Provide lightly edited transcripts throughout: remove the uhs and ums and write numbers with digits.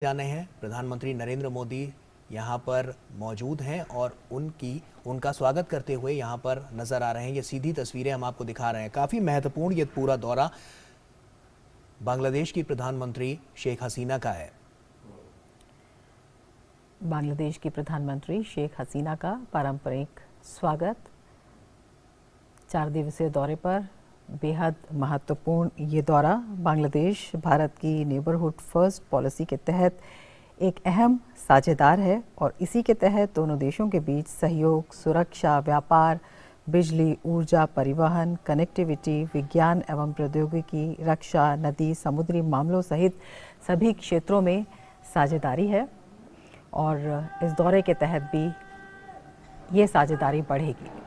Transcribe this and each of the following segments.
जाने हैं। प्रधानमंत्री नरेंद्र मोदी यहाँ पर मौजूद हैं और उनका स्वागत करते हुए यहाँ पर नजर आ रहे हैं। ये सीधी तस्वीरें हम आपको दिखा रहे हैं। काफी महत्वपूर्ण ये पूरा दौरा बांग्लादेश की प्रधानमंत्री शेख हसीना का है। बांग्लादेश की प्रधानमंत्री शेख हसीना का पारंपरिक स्वागत। 4 दिवसीय दौरे पर बेहद महत्वपूर्ण ये दौरा बांग्लादेश भारत की नेबरहुड फर्स्ट पॉलिसी के तहत एक अहम साझेदार है और इसी के तहत दोनों देशों के बीच सहयोग, सुरक्षा, व्यापार, बिजली, ऊर्जा, परिवहन, कनेक्टिविटी, विज्ञान एवं प्रौद्योगिकी, रक्षा, नदी, समुद्री मामलों सहित सभी क्षेत्रों में साझेदारी है और इस दौरे के तहत भी ये साझेदारी बढ़ेगी।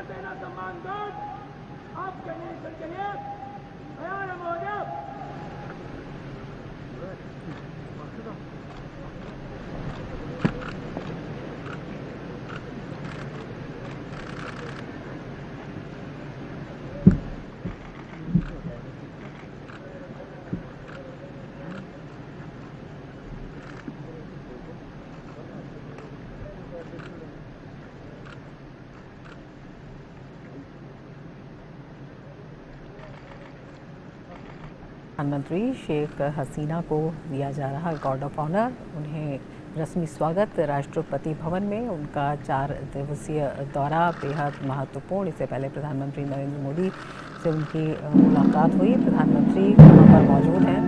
सेना सम्मान गार्ड आपके निरीक्षण के लिए तैयार है महोदय। प्रधानमंत्री शेख हसीना को दिया जा रहा गार्ड ऑफ ऑनर। उन्हें रस्मी स्वागत राष्ट्रपति भवन में। उनका 4 दिवसीय दौरा बेहद महत्वपूर्ण। इससे पहले प्रधानमंत्री नरेंद्र मोदी से उनकी मुलाकात हुई। प्रधानमंत्री वहाँ पर मौजूद हैं।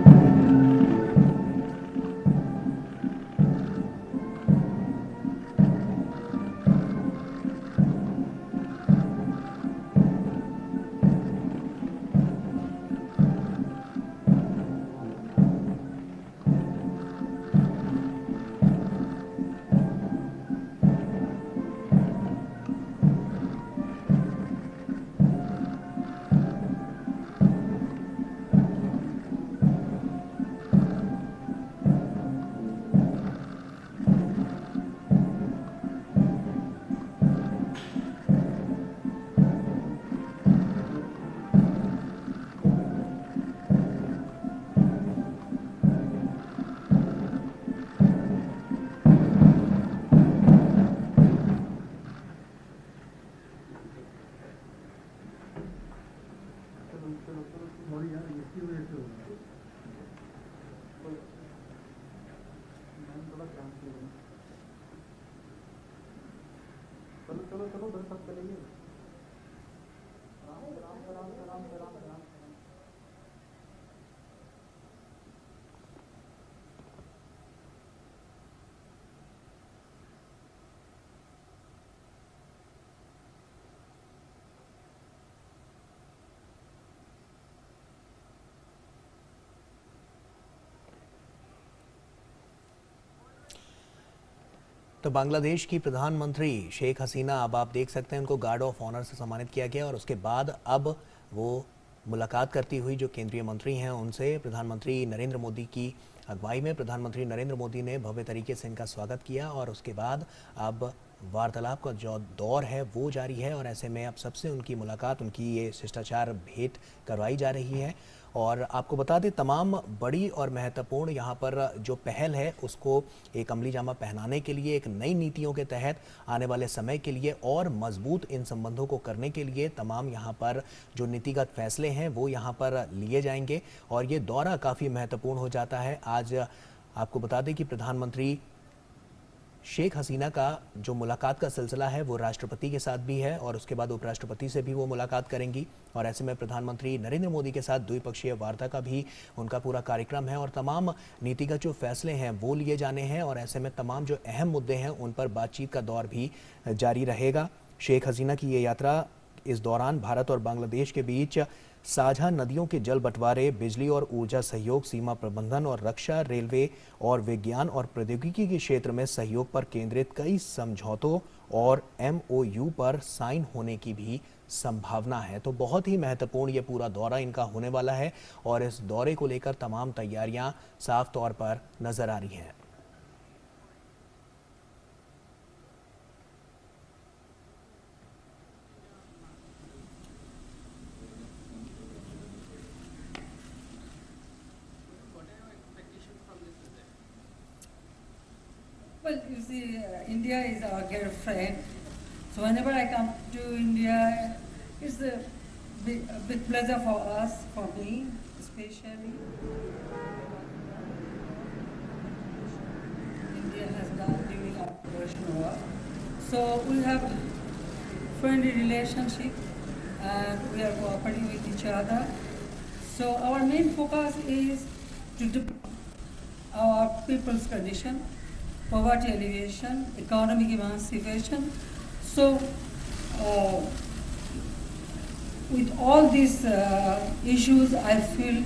तो बांग्लादेश की प्रधानमंत्री शेख हसीना, अब आप देख सकते हैं उनको गार्ड ऑफ ऑनर से सम्मानित किया गया और उसके बाद अब वो मुलाकात करती हुई जो केंद्रीय मंत्री हैं उनसे प्रधानमंत्री नरेंद्र मोदी की अगुवाई में प्रधानमंत्री नरेंद्र मोदी ने भव्य तरीके से इनका स्वागत किया और उसके बाद अब वार्तालाप का जो दौर है वो जारी है और ऐसे में अब सबसे उनकी मुलाकात, उनकी ये शिष्टाचार भेंट करवाई जा रही है। और आपको बता दें तमाम बड़ी और महत्वपूर्ण यहाँ पर जो पहल है उसको एक अमली जामा पहनाने के लिए, एक नई नीतियों के तहत आने वाले समय के लिए और मजबूत इन संबंधों को करने के लिए तमाम यहाँ पर जो नीतिगत फैसले हैं वो यहाँ पर लिए जाएंगे और ये दौरा काफ़ी महत्वपूर्ण हो जाता है। आज आपको बता दें कि प्रधानमंत्री शेख हसीना का जो मुलाकात का सिलसिला है वो राष्ट्रपति के साथ भी है और उसके बाद उपराष्ट्रपति से भी वो मुलाकात करेंगी और ऐसे में प्रधानमंत्री नरेंद्र मोदी के साथ द्विपक्षीय वार्ता का भी उनका पूरा कार्यक्रम है और तमाम नीतिगत जो फैसले हैं वो लिए जाने हैं और ऐसे में तमाम जो अहम मुद्दे हैं उन पर बातचीत का दौर भी जारी रहेगा। शेख हसीना की ये यात्रा इस दौरान भारत और बांग्लादेश के बीच साझा नदियों के जल बंटवारे, बिजली और ऊर्जा सहयोग, सीमा प्रबंधन और रक्षा, रेलवे और विज्ञान और प्रौद्योगिकी के क्षेत्र में सहयोग पर केंद्रित कई समझौतों और MOU पर साइन होने की भी संभावना है। तो बहुत ही महत्वपूर्ण ये पूरा दौरा इनका होने वाला है और इस दौरे को लेकर तमाम तैयारियां साफ तौर पर नजर आ रही हैं। Well, you see, India is our dear friend. So whenever I come to India, it's a big pleasure for us, for me, especially. India has done during our Operation War. So we have friendly relationship and we are cooperating with each other. So our main focus is to develop our people's condition, poverty alleviation, economic emancipation. So, with all these issues, I feel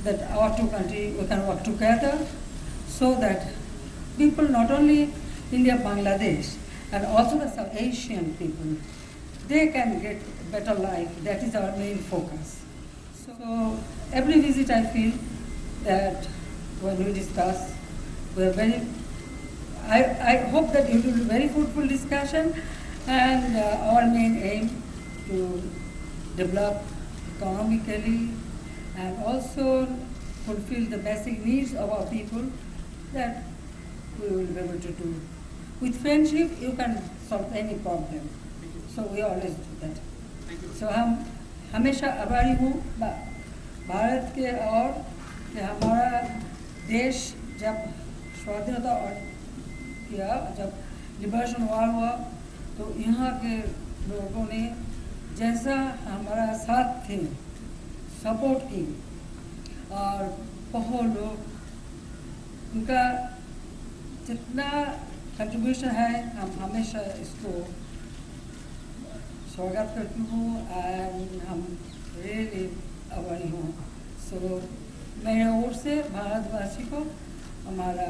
that our two countries, we can work together so that people, not only India, Bangladesh, and also the South Asian people, they can get better life. That is our main focus. So, every visit I feel that when we discuss, we are very I hope that it will be very fruitful discussion and our main aim to develop economically and also fulfill the basic needs of our people that we will be able to do. With friendship, you can solve any problem. So we always do that. So हम हमेशा आभारी हूँ भारत के और कि हमारा देश जब स्वाधीनता और किया, जब लिबरेशन वॉर हुआ तो यहाँ के लोगों ने जैसा हमारा साथ थे, सपोर्ट की और बहुत लोग उनका जितना कंट्रीब्यूशन है हम हमेशा इसको स्वागत करती हूँ एंड हम रियली आभारी हूँ। सो मेरे ओर से भारतवासी को हमारा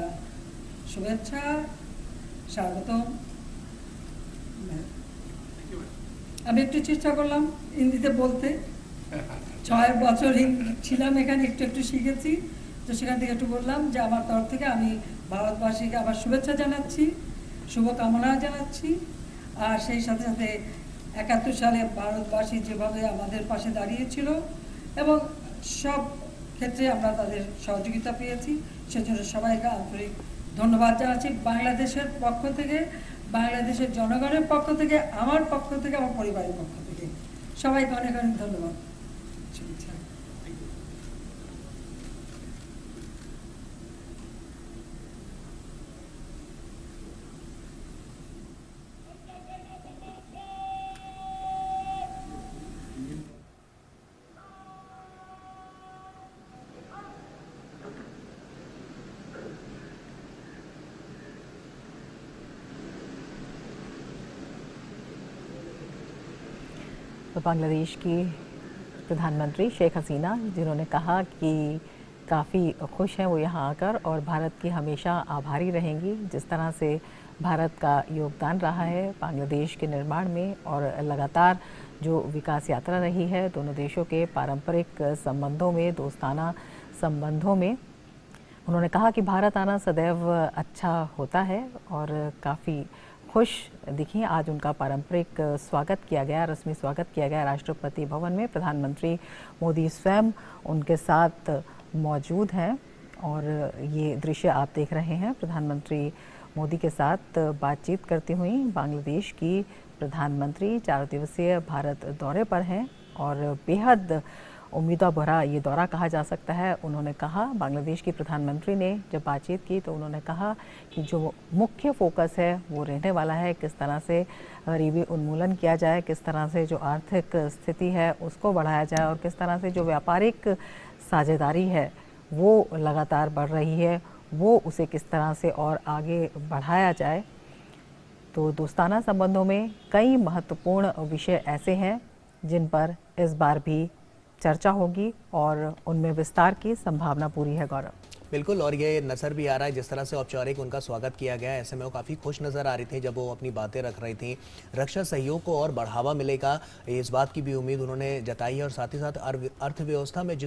शुभेच्छा, স্বাগতম। আমি একটু চেষ্টা করলাম হিন্দিতে বলতে, 6 বছর ছিলাম এখানে, একটু একটু শিখেছি, তো সেখান থেকে একটু বললাম যে আমার তরফ থেকে আমি ভারতবাসীকে আবার শুভেচ্ছা জানাচ্ছি, শুভকামনা জানাচ্ছি। আর সেই সাথে সাথে 71 সালে ভারতবাসী যেভাবে আমাদের পাশে দাঁড়িয়েছিল এবং সব ক্ষেত্রে আমরা তাদের সহযোগিতা পেয়েছি, সেজন্য সবাইকে আন্তরিক ধন্যবাদ জানাচ্ছি বাংলাদেশের পক্ষ থেকে, বাংলাদেশের জনগণের পক্ষ থেকে, আমার পক্ষ থেকে, আমার পরিবারের পক্ষ থেকে সবাইকে অনেক অনেক ধন্যবাদ। तो बांग्लादेश की प्रधानमंत्री शेख हसीना, जिन्होंने कहा कि काफ़ी खुश हैं वो यहाँ आकर और भारत की हमेशा आभारी रहेंगी, जिस तरह से भारत का योगदान रहा है बांग्लादेश के निर्माण में और लगातार जो विकास यात्रा रही है दोनों देशों के पारंपरिक संबंधों में, दोस्ताना संबंधों में। उन्होंने कहा कि भारत आना सदैव अच्छा होता है और काफ़ी खुश दिखी। आज उनका पारंपरिक स्वागत किया गया, रस्मी स्वागत किया गया राष्ट्रपति भवन में। प्रधानमंत्री मोदी स्वयं उनके साथ मौजूद हैं और ये दृश्य आप देख रहे हैं। प्रधानमंत्री मोदी के साथ बातचीत करती हुई बांग्लादेश की प्रधानमंत्री 4 दिवसीय भारत दौरे पर हैं और बेहद उम्मीदों भरा ये दौरा कहा जा सकता है। उन्होंने कहा, बांग्लादेश की प्रधानमंत्री ने जब बातचीत की तो उन्होंने कहा कि जो मुख्य फोकस है वो रहने वाला है किस तरह से गरीबी उन्मूलन किया जाए, किस तरह से जो आर्थिक स्थिति है उसको बढ़ाया जाए और किस तरह से जो व्यापारिक साझेदारी है वो लगातार बढ़ रही है वो उसे किस तरह से और आगे बढ़ाया जाए। तो दोस्ताना संबंधों में कई महत्वपूर्ण विषय ऐसे हैं जिन पर इस बार भी चर्चा होगी और उनमें विस्तार की संभावना पूरी है। गौरव, बिल्कुल, और ये नज़र भी आ रहा है जिस तरह से औपचारिक उनका स्वागत किया गया है। ऐसे में वो काफ़ी खुश नज़र आ रही थी जब वो अपनी बातें रख रही थी। रक्षा सहयोग को और बढ़ावा मिलेगा इस बात की भी उम्मीद उन्होंने जताई है और साथ ही साथ अर्थव्यवस्था में